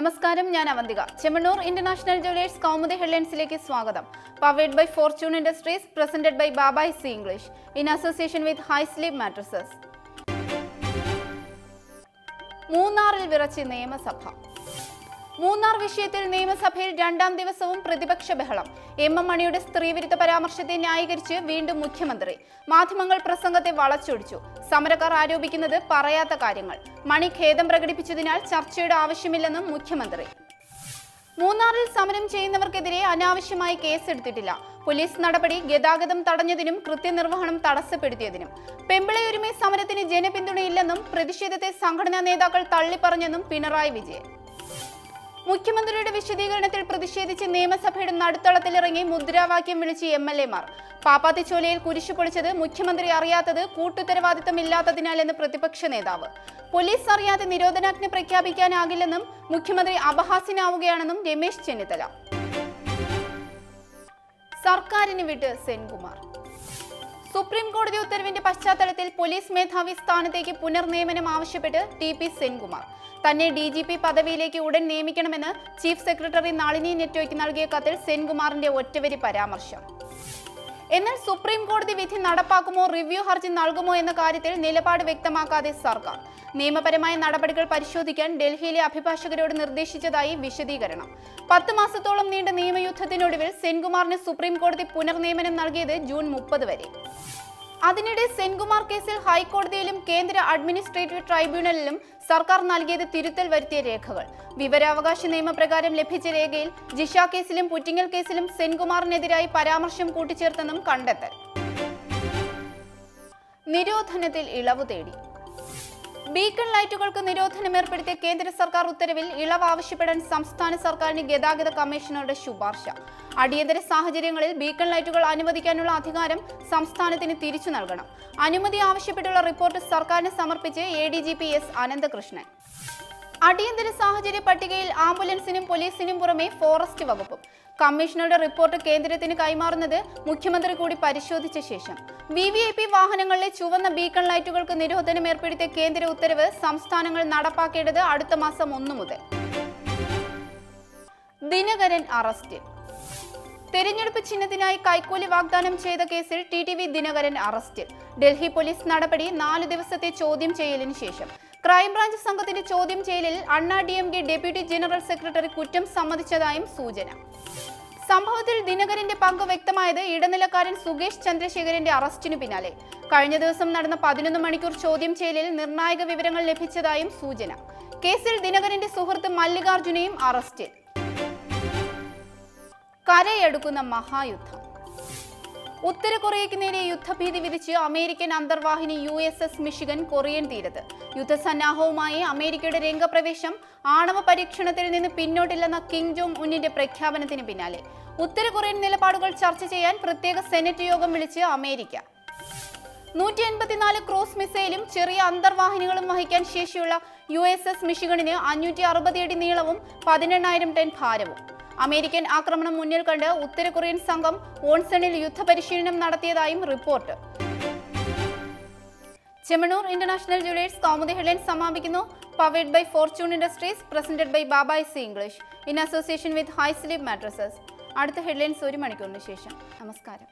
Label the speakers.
Speaker 1: നമസ്കാരം, ഞാൻ Avantika. Chemmanur international jewellers Kaumudi ഹെഡ്ലൈൻസിലേക്ക് സ്വാഗതം. Powered by fortune industries, presented by ബാബായ്സ് English in association with high sleep mattresses. മൂന്നാറിൽ വിറച്ച് നിയമസഭ. മൂന്നാർ വിഷയത്തിൽ നിയമസഭയിൽ രണ്ടാം ദിവസവും പ്രതിപക്ഷ ബഹളം. എം മണിയുടെ സ്ത്രീവിരുദ്ധ പരാമർശത്തെ ന്യായീകരിച്ച് വീണ്ടും മുഖ്യമന്ത്രി. മാധ്യമങ്ങൾ പ്രസംഗത്തെ വളച്ചൊടിച്ചു. സമരക്കാർ ആരോപിക്കുന്നത് പറയാത്ത കാര്യങ്ങൾ. മണി ഖേദം പ്രകടിപ്പിച്ചതിനാൽ ചർച്ചയുടെ ആവശ്യമില്ലെന്നും മുഖ്യമന്ത്രി. മൂന്നാറിൽ സമരം ചെയ്യുന്നവർക്കെതിരെ അനാവശ്യമായി കേസെടുത്തിട്ടില്ല. പോലീസ് നടപടി ഗതാഗതം തടഞ്ഞതിനും കൃത്യനിർവഹണം തടസ്സപ്പെടുത്തിയതിനും. പെമ്പിളയൊരുമേ സമരത്തിന് ജനപിന്തുണയില്ലെന്നും പ്രതിഷേധത്തെ സംഘടനാ നേതാക്കൾ തള്ളിപ്പറഞ്ഞെന്നും പിണറായി വിജയൻ. മുഖ്യമന്ത്രിയുടെ വിശദീകരണത്തിൽ പ്രതിഷേധിച്ച് നിയമസഭയുടെ നടുത്തളത്തിലിറങ്ങി മുദ്രാവാക്യം വിളിച്ച് എംഎൽഎമാർ. പാപ്പാത്തിച്ചോലയിൽ കുരിശു പൊളിച്ചത് മുഖ്യമന്ത്രി അറിയാത്തത് കൂട്ടുത്തരവാദിത്തമില്ലാത്തതിനാലെന്ന് പ്രതിപക്ഷ നേതാവ്. പോലീസ് അറിയാതെ നിരോധനാജ്ഞ പ്രഖ്യാപിക്കാനാകില്ലെന്നും മുഖ്യമന്ത്രി അപഹാസ്യനാവുകയാണെന്നും രമേശ് ചെന്നിത്തല. സർക്കാരിന് വിട്ട് സെൻകുമാർ. സുപ്രീം കോടതി ഉത്തരവിന്റെ പശ്ചാത്തലത്തിൽ പോലീസ് മേധാവി സ്ഥാനത്തേക്ക് പുനർനിയമനം ആവശ്യപ്പെട്ട് ടി.പി. സെൻകുമാർ. തന്നെ DGP പദവിയിലേക്ക് ഉടൻ നിയമിക്കണമെന്ന് ചീഫ് സെക്രട്ടറി നളിനി നെറ്റോയ്ക്ക് നൽകിയ കത്തിൽ സെൻകുമാറിന്റെ ഒറ്റവരി പരാമർശം. എന്നാൽ സുപ്രീം കോടതി വിധി നടപ്പാക്കുമോ, റിവ്യൂ ഹർജി നൽകുമോ എന്ന കാര്യത്തിൽ നിലപാട് വ്യക്തമാക്കാതെ സർക്കാർ. നിയമപരമായ നടപടികൾ പരിശോധിക്കാൻ ഡൽഹിയിലെ അഭിഭാഷകരോട് നിർദ്ദേശിച്ചതായി വിശദീകരണം. 10 മാസത്തോളം നീണ്ട നിയമയുദ്ധത്തിനൊടുവിൽ സെൻകുമാറിന് സുപ്രീം കോടതി പുനർനിയമനം നൽകിയത് ജൂൺ 30 വരെ. അതിനിടെ സെൻകുമാർ കേസിൽ ഹൈക്കോടതിയിലും കേന്ദ്ര അഡ്മിനിസ്ട്രേറ്റീവ് ട്രൈബ്യൂണലിലും സർക്കാർ നൽകിയത് തിരുത്തൽ വരുത്തിയ രേഖകൾ. വിവരാവകാശ നിയമപ്രകാരം ലഭിച്ച രേഖയിൽ ജിഷ കേസിലും പുറ്റിങ്ങൽ കേസിലും സെൻകുമാറിനെതിരായി പരാമർശം കൂട്ടിച്ചേർത്തെന്നും കണ്ടെത്തൽ. നിരോധനത്തിൽ ഇളവ് തേടി. ബീക്കൺ ലൈറ്റുകൾക്ക് നിരോധനം ഏർപ്പെടുത്തിയ കേന്ദ്ര സർക്കാർ ഉത്തരവിൽ ഇളവ് ആവശ്യപ്പെടാൻ സംസ്ഥാന സർക്കാരിന് ഗതാഗത കമ്മീഷണറുടെ ശുപാർശ. അടിയന്തര സാഹചര്യങ്ങളിൽ ബീക്കൺ ലൈറ്റുകൾ അനുവദിക്കാനുള്ള അധികാരം സംസ്ഥാനത്തിന് തിരിച്ചു നൽകണം. അനുമതി ആവശ്യപ്പെട്ടുള്ള റിപ്പോർട്ട് സർക്കാരിന് സമർപ്പിച്ച് ADGP S. അനന്തകൃഷ്ണൻ. അടിയന്തര സാഹചര്യ പട്ടികയിൽ ആംബുലൻസിനും പോലീസിനും പുറമെ ഫോറസ്റ്റ് വകുപ്പും. കമ്മീഷണറുടെ റിപ്പോർട്ട് കേന്ദ്രത്തിന് കൈമാറുന്നത് മുഖ്യമന്ത്രി കൂടി പരിശോധിച്ച ശേഷം. VVIP വാഹനങ്ങളിലെ ചുവന്ന ബീക്കൺ ലൈറ്റുകൾക്ക് നിരോധനം ഏർപ്പെടുത്തിയ കേന്ദ്ര ഉത്തരവ് സംസ്ഥാനങ്ങൾ നടപ്പാക്കേണ്ടത് അടുത്ത മാസം 1 മുതൽ. ദിനകരൻ അറസ്റ്റിൽ. തെരഞ്ഞെടുപ്പ് ചിഹ്നത്തിനായി കൈക്കൂലി വാഗ്ദാനം ചെയ്ത കേസിൽ TTV ദിനകരൻ അറസ്റ്റിൽ. ഡൽഹി പോലീസ് നടപടി 4 ദിവസത്തെ ചോദ്യം ചെയ്യലിന് ശേഷം. ക്രൈംബ്രാഞ്ച് സംഘത്തിന്റെ ചോദ്യം ചെയ്യലിൽ അണ്ണാ DMK ഡെപ്യൂട്ടി ജനറൽ സെക്രട്ടറി കുറ്റം സമ്മതിച്ചതായും സൂചന. സംഭവത്തിൽ ദിനകരന്റെ പങ്ക് വ്യക്തമായത് ഇടനിലക്കാരൻ സുകേഷ് ചന്ദ്രശേഖരന്റെ അറസ്റ്റിനു പിന്നാലെ. കഴിഞ്ഞ ദിവസം നടന്ന 11 മണിക്കൂർ ചോദ്യം ചെയ്യലിൽ നിർണായക വിവരങ്ങൾ ലഭിച്ചതായും സൂചന. കേസിൽ ദിനകരന്റെ സുഹൃത്ത് മല്ലികാർജുനയും അറസ്റ്റിൽ. കരയടുക്കുന്ന മഹായുദ്ധം. ഉത്തര കൊറിയയ്ക്ക് നേരെ യുദ്ധഭീതി വിധിച്ച് അമേരിക്കൻ അന്തർവാഹിനി USS മിഷിഗൻ കൊറിയൻ തീരത്ത്. യുദ്ധസന്നാഹവുമായി അമേരിക്കയുടെ രംഗപ്രവേശം. ആണവ പരീക്ഷണത്തിൽ നിന്ന് പിന്നോട്ടില്ലെന്ന കിം ജോങ് ഉന്നിന്റെ പ്രഖ്യാപനത്തിന് പിന്നാലെ ഉത്തര കൊറിയൻ നിലപാടുകൾ ചർച്ച ചെയ്യാൻ പ്രത്യേക സെനറ്റ് യോഗം വിളിച്ച് അമേരിക്ക. 184 ക്രൂസ് മിസൈലും ചെറിയ അന്തർവാഹിനികളും വഹിക്കാൻ ശേഷിയുള്ള USS മിഷിഗണിന് 560 അടി നീളവും 18,000 ടൺ ഭാരവും. അമേരിക്കൻ ആക്രമണം മുന്നിൽ കണ്ട് ഉത്തര കൊറിയൻ സംഘം ഓൺസണിൽ യുദ്ധപരിശീലനം നടത്തിയതായും report. Chemmanur international jewellers Kaumudi headlines സമാപിക്കുന്നു. Powered by fortune industries, presented by ബാബായ്സ് English in association with high sleep mattresses. അടുത്ത ഹെഡ്ലൈൻസ് 1 മണിക്കൂറിന് ശേഷം. നമസ്കാരം.